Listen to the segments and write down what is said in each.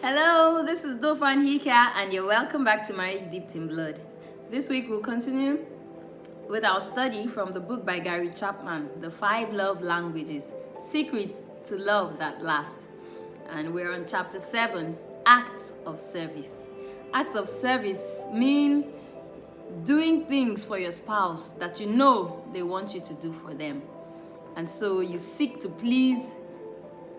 Hello, this is Doofan Hiikyaa and you're welcome back to Marriage Dipped in Blood. This week we'll continue with our study from the book by Chapman, The 5 Love Languages, Secrets to Love That Last. And we're on chapter 7, Acts of Service. Acts of service mean doing things for your spouse that you know they want you to do for them. And so you seek to please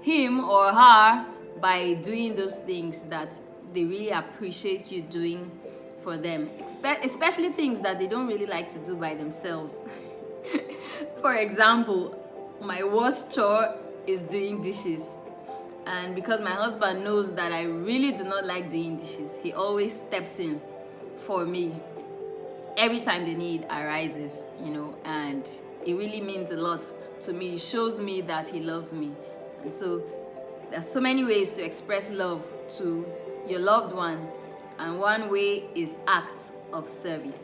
him or her by doing those things that they really appreciate you doing for them, especially things that they don't really like to do by themselves. For example, my worst chore is doing dishes. And because my husband knows that I really do not like doing dishes, he always steps in for me every time the need arises, and it really means a lot to me. It shows me that he loves me. And so there's so many ways to express love to your loved one, and one way is acts of service.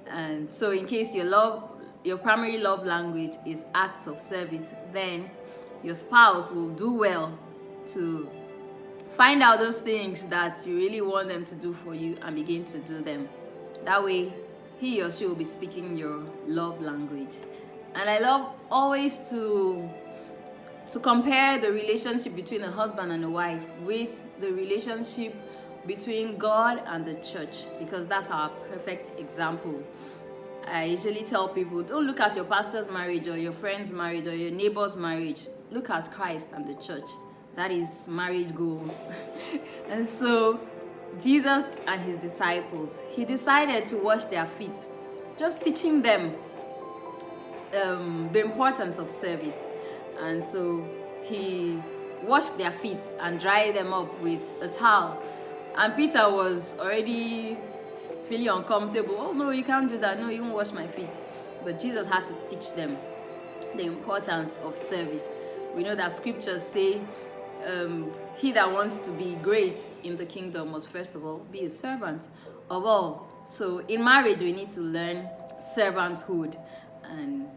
And so in case your primary love language is acts of service, then your spouse will do well to find out those things that you really want them to do for you and begin to do them. That way, he or she will be speaking your love language. And I love always to compare the relationship between a husband and a wife with the relationship between God and the church, because that's our perfect example. I usually tell people, don't look at your pastor's marriage or your friend's marriage or your neighbor's marriage. Look at Christ and the church. That is marriage goals. And so Jesus and his disciples, he decided to wash their feet, just teaching them the importance of service. And so he washed their feet and dried them up with a towel. And Peter was already feeling uncomfortable. Oh no, you can't do that. No, you won't wash my feet. But Jesus had to teach them the importance of service. We know that scriptures say he that wants to be great in the kingdom must first of all be a servant of all. So in marriage, we need to learn servanthood. And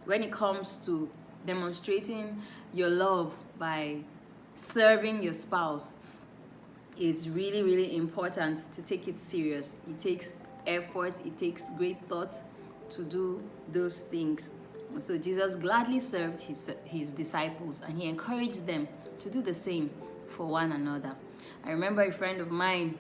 when it comes to demonstrating your love by serving your spouse, it's really, really important to take it serious. It takes effort, it takes great thought to do those things. And so Jesus gladly served his disciples, and he encouraged them to do the same for one another. I remember a friend of mine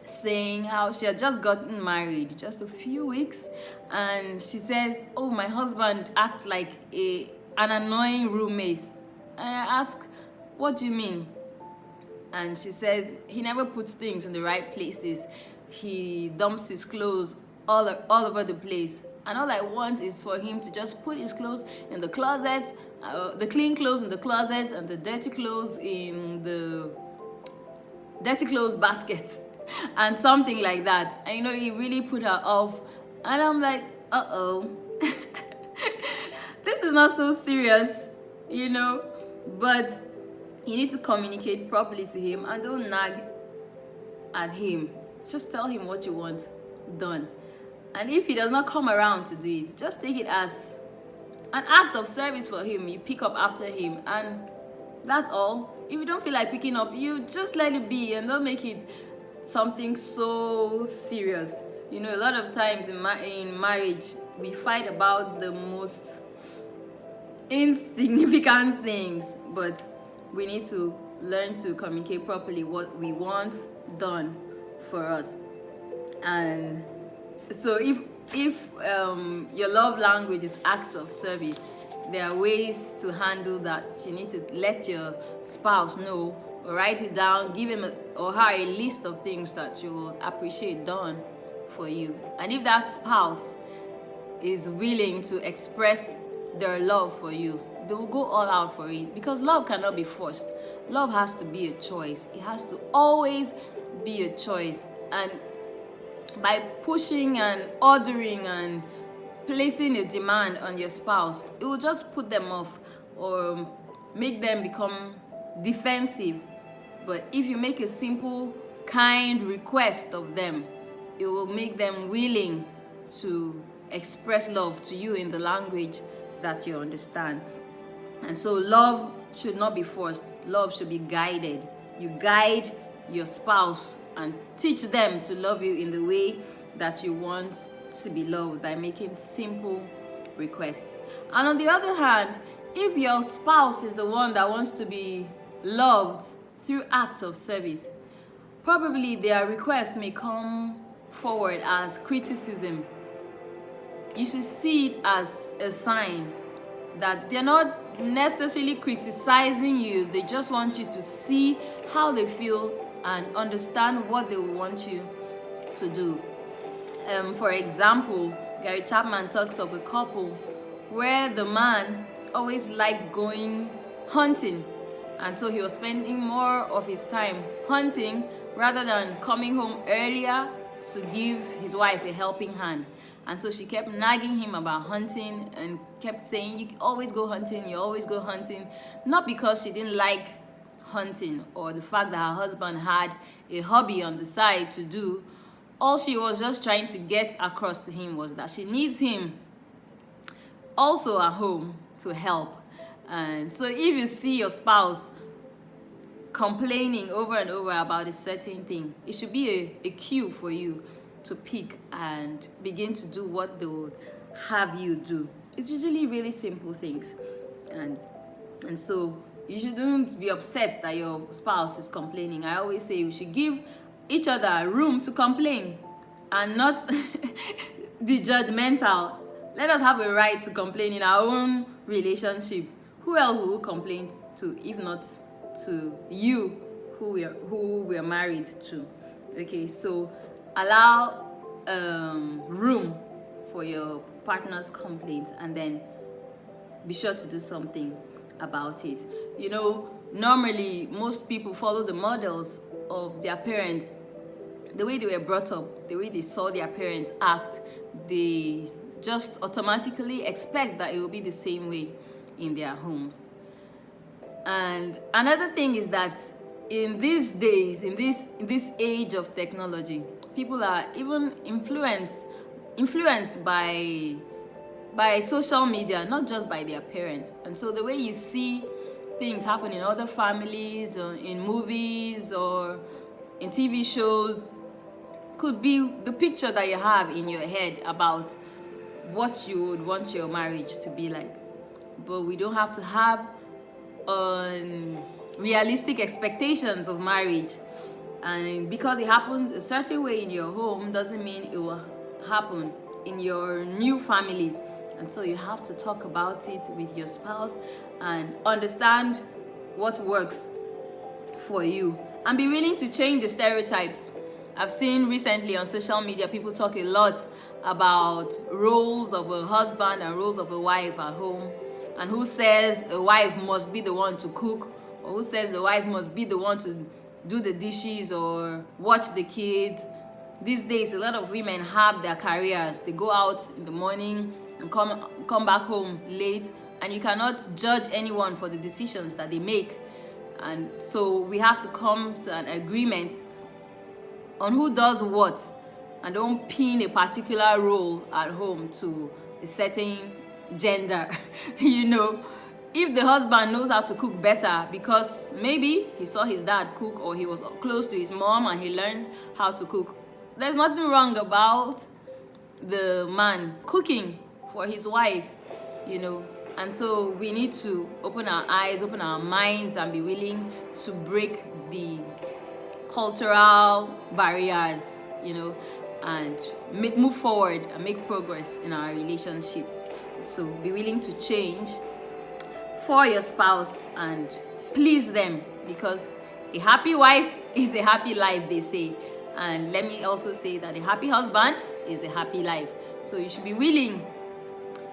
saying how she had just gotten married just a few weeks, and she says, oh, my husband acts like an annoying roommate. And I ask, what do you mean? And she says, he never puts things in the right places. He dumps his clothes all over the place. And all I want is for him to just put his clothes in the closet, the clean clothes in the closet, and the dirty clothes in the dirty clothes basket, and something like that. And he really put her off. And I'm like, uh-oh. This is not so serious, but you need to communicate properly to him and don't nag at him. Just tell him what you want done. And if he does not come around to do it, just take it as an act of service for him. You pick up after him, and that's all. If you don't feel like picking up, you just let it be and don't make it something so serious. A lot of times in marriage, we fight about the most insignificant things, but we need to learn to communicate properly what we want done for us. And so if your love language is acts of service, there are ways to handle that. You need to let your spouse know, or write it down, give him or her a list of things that you will appreciate done for you. And if that spouse is willing to express their love for you, they will go all out for it, because love cannot be forced. Love has to be a choice. It has to always be a choice. And by pushing and ordering and placing a demand on your spouse, it will just put them off or make them become defensive. But if you make a simple, kind request of them, it will make them willing to express love to you in the language that you understand. And so love should not be forced. Love should be guided you guide your spouse and teach them to love you in the way that you want to be loved by making simple requests. And on the other hand, if your spouse is the one that wants to be loved through acts of service, probably their requests may come forward as criticism. You should see it as a sign that they're not necessarily criticizing you, they just want you to see how they feel and understand what they want you to do. For example, Gary Chapman talks of a couple where the man always liked going hunting, and so he was spending more of his time hunting rather than coming home earlier to give his wife a helping hand. And so she kept nagging him about hunting and kept saying, you always go hunting, you always go hunting. Not because she didn't like hunting or the fact that her husband had a hobby on the side to do. All she was just trying to get across to him was that she needs him also at home to help. And so if you see your spouse complaining over and over about a certain thing, it should be a cue for you to pick and begin to do what they would have you do. It's usually really simple things, and so you shouldn't be upset that your spouse is complaining. I always say we should give each other room to complain and not be judgmental. Let us have a right to complain in our own relationship. Who else will complain to if not to you who we are married to? Okay, so allow room for your partner's complaints and then be sure to do something about it. You know, normally most people follow the models of their parents, the way they were brought up, the way they saw their parents act. They just automatically expect that it will be the same way in their homes. And another thing is that in these days, in this age of technology, people are even influenced by social media, not just by their parents. And so the way you see things happen in other families or in movies or in TV shows could be the picture that you have in your head about what you would want your marriage to be like. But we don't have to have realistic expectations of marriage. And because it happened a certain way in your home doesn't mean it will happen in your new family. And so you have to talk about it with your spouse and understand what works for you and be willing to change the stereotypes. I've seen recently on social media people talk a lot about roles of a husband and roles of a wife at home, and who says a wife must be the one to cook, or who says the wife must be the one to do the dishes or watch the kids. These days, a lot of women have their careers. They go out in the morning and come back home late, and you cannot judge anyone for the decisions that they make. And so we have to come to an agreement on who does what, and don't pin a particular role at home to a certain gender. You know, if the husband knows how to cook better because maybe he saw his dad cook or he was close to his mom and he learned how to cook, there's nothing wrong about the man cooking for his wife, you know. And so we need to open our eyes, open our minds, and be willing to break the cultural barriers, you know, and move forward and make progress in our relationships. So be willing to change for your spouse and please them, because a happy wife is a happy life, they say. And let me also say that a happy husband is a happy life. So you should be willing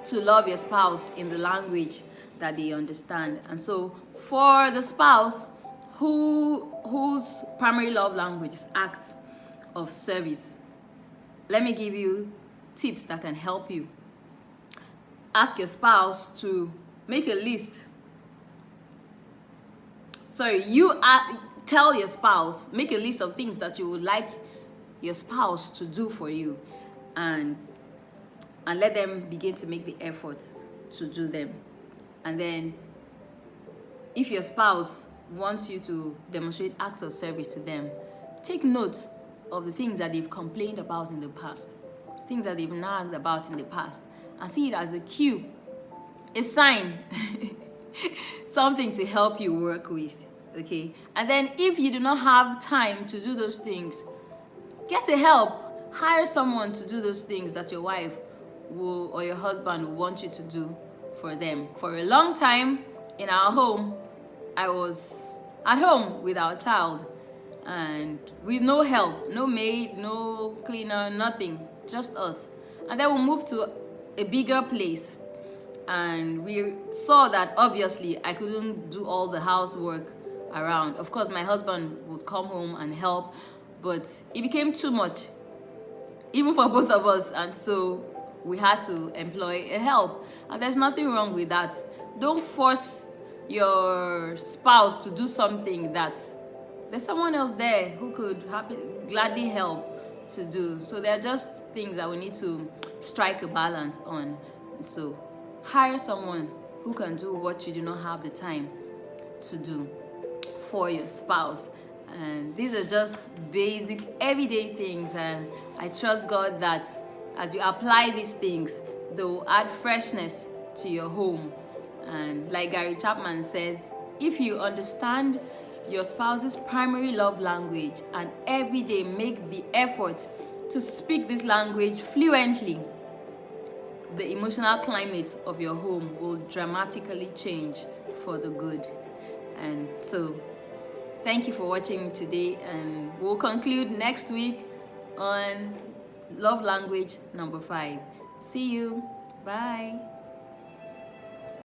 to love your spouse in the language that they understand. And so for the spouse whose primary love language is acts of service, let me give you tips that can help you. Ask your spouse to make a list. Tell your spouse, make a list of things that you would like your spouse to do for you, and let them begin to make the effort to do them. And then if your spouse wants you to demonstrate acts of service to them, take note of the things that they've complained about in the past, things that they've nagged about in the past, and see it as a cue, a sign, something to help you work with, okay? And then if you do not have time to do those things, get a help. Hire someone to do those things that your wife will, or your husband will want you to do for them. For a long time in our home, I was at home with our child and with no help, no maid, no cleaner, nothing, just us. And then we moved to a bigger place, and we saw that obviously I couldn't do all the housework around. Of course, my husband would come home and help, but it became too much, even for both of us, and so we had to employ a help. And there's nothing wrong with that. Don't force your spouse to do something that there's someone else there who could gladly help to do. So there are just things that we need to strike a balance on. So hire someone who can do what you do not have the time to do for your spouse. And these are just basic everyday things, and I trust God that as you apply these things, they will add freshness to your home. And like Gary Chapman says, if you understand your spouse's primary love language and every day make the effort to speak this language fluently, the emotional climate of your home will dramatically change for the good. And so thank you for watching today, and we'll conclude next week on love language number 5. See you. Bye.